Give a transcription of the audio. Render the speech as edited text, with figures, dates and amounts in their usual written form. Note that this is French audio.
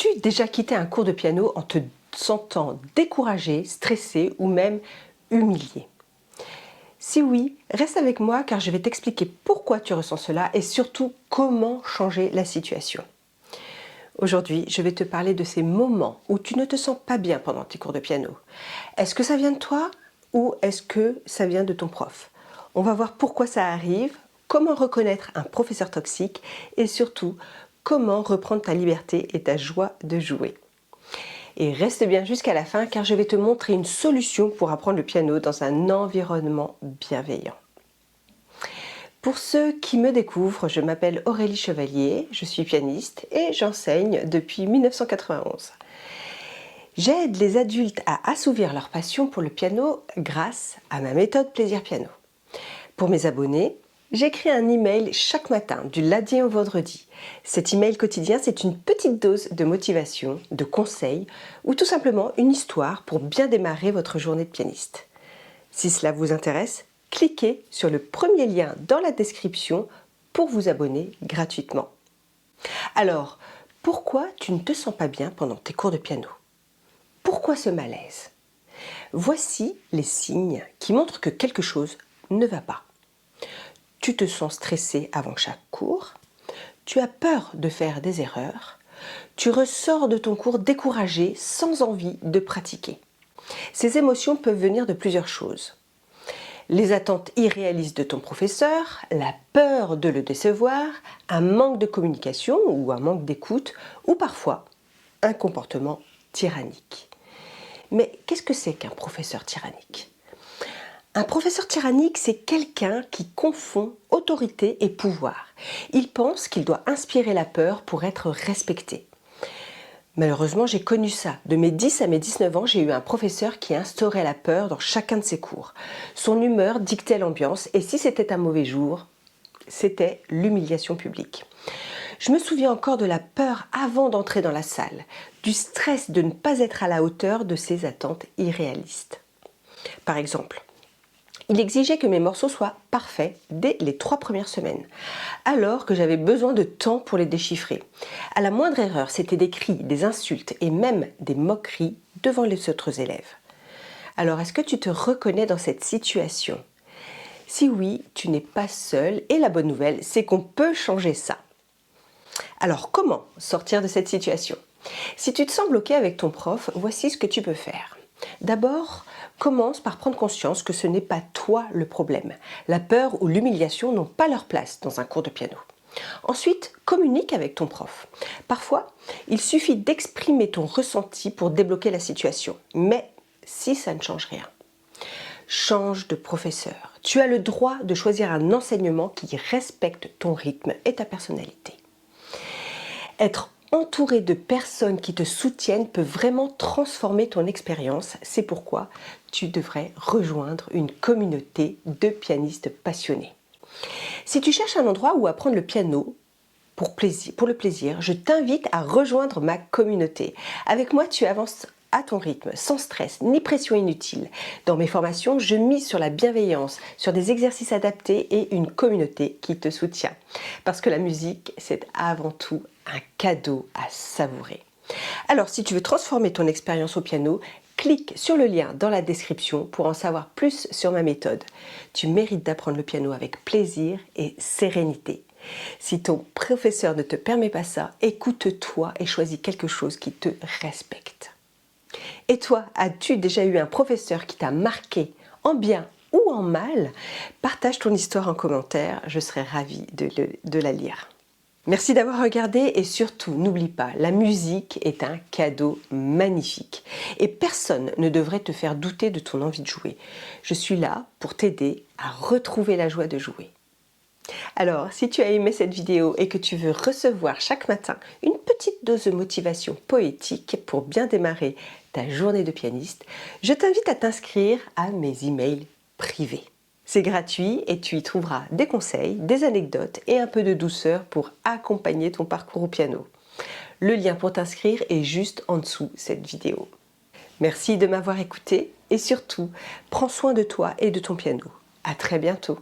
As-tu déjà quitté un cours de piano en te sentant découragé, stressé ou même humilié? Si oui, reste avec moi car je vais t'expliquer pourquoi tu ressens cela et surtout comment changer la situation. Aujourd'hui, je vais te parler de ces moments où tu ne te sens pas bien pendant tes cours de piano. Est-ce que ça vient de toi ou est-ce que ça vient de ton prof? On va voir pourquoi ça arrive, comment reconnaître un professeur toxique et surtout comment reprendre ta liberté et ta joie de jouer. Et reste bien jusqu'à la fin car je vais te montrer une solution pour apprendre le piano dans un environnement bienveillant. Pour ceux qui me découvrent, je m'appelle Aurélie Chevalier, je suis pianiste et j'enseigne depuis 1991. J'aide les adultes à assouvir leur passion pour le piano grâce à ma méthode Plaisir Piano. Pour mes abonnés, j'écris un email chaque matin, du lundi au vendredi. Cet email quotidien, c'est une petite dose de motivation, de conseils ou tout simplement une histoire pour bien démarrer votre journée de pianiste. Si cela vous intéresse, cliquez sur le premier lien dans la description pour vous abonner gratuitement. Alors, pourquoi tu ne te sens pas bien pendant tes cours de piano? Pourquoi ce malaise? Voici les signes qui montrent que quelque chose ne va pas. Tu te sens stressé avant chaque cours, tu as peur de faire des erreurs, tu ressors de ton cours découragé sans envie de pratiquer. Ces émotions peuvent venir de plusieurs choses. Les attentes irréalistes de ton professeur, la peur de le décevoir, un manque de communication ou un manque d'écoute, ou parfois un comportement tyrannique. Mais qu'est-ce que c'est qu'un professeur tyrannique? Un professeur tyrannique, c'est quelqu'un qui confond autorité et pouvoir. Il pense qu'il doit inspirer la peur pour être respecté. Malheureusement, j'ai connu ça. De mes 10 à mes 19 ans, j'ai eu un professeur qui instaurait la peur dans chacun de ses cours. Son humeur dictait l'ambiance et si c'était un mauvais jour, c'était l'humiliation publique. Je me souviens encore de la peur avant d'entrer dans la salle, du stress de ne pas être à la hauteur de ses attentes irréalistes. Par exemple, il exigeait que mes morceaux soient parfaits dès les 3 premières semaines, alors que j'avais besoin de temps pour les déchiffrer. À la moindre erreur, c'était des cris, des insultes et même des moqueries devant les autres élèves. Alors, est-ce que tu te reconnais dans cette situation? Si oui, tu n'es pas seul et la bonne nouvelle, c'est qu'on peut changer ça. Alors, comment sortir de cette situation? Si tu te sens bloqué avec ton prof, voici ce que tu peux faire. D'abord, commence par prendre conscience que ce n'est pas toi le problème. La peur ou l'humiliation n'ont pas leur place dans un cours de piano. Ensuite, communique avec ton prof. Parfois, il suffit d'exprimer ton ressenti pour débloquer la situation. Mais si ça ne change rien, change de professeur. Tu as le droit de choisir un enseignement qui respecte ton rythme et ta personnalité. Être entouré de personnes qui te soutiennent peut vraiment transformer ton expérience. C'est pourquoi tu devrais rejoindre une communauté de pianistes passionnés. Si tu cherches un endroit où apprendre le piano pour le plaisir, je t'invite à rejoindre ma communauté. Avec moi, tu avances à ton rythme, sans stress ni pression inutile. Dans mes formations, je mise sur la bienveillance, sur des exercices adaptés et une communauté qui te soutient. Parce que la musique, c'est avant tout un cadeau à savourer. Alors, si tu veux transformer ton expérience au piano, clique sur le lien dans la description pour en savoir plus sur ma méthode. Tu mérites d'apprendre le piano avec plaisir et sérénité. Si ton professeur ne te permet pas ça, écoute-toi et choisis quelque chose qui te respecte. Et toi, as-tu déjà eu un professeur qui t'a marqué en bien ou en mal? Partage ton histoire en commentaire, je serai ravie de la lire. Merci d'avoir regardé et surtout, n'oublie pas, la musique est un cadeau magnifique et personne ne devrait te faire douter de ton envie de jouer. Je suis là pour t'aider à retrouver la joie de jouer. Alors, si tu as aimé cette vidéo et que tu veux recevoir chaque matin une petite dose de motivation poétique pour bien démarrer ta journée de pianiste, je t'invite à t'inscrire à mes emails privés. C'est gratuit et tu y trouveras des conseils, des anecdotes et un peu de douceur pour accompagner ton parcours au piano. Le lien pour t'inscrire est juste en dessous cette vidéo. Merci de m'avoir écouté et surtout, prends soin de toi et de ton piano. À très bientôt.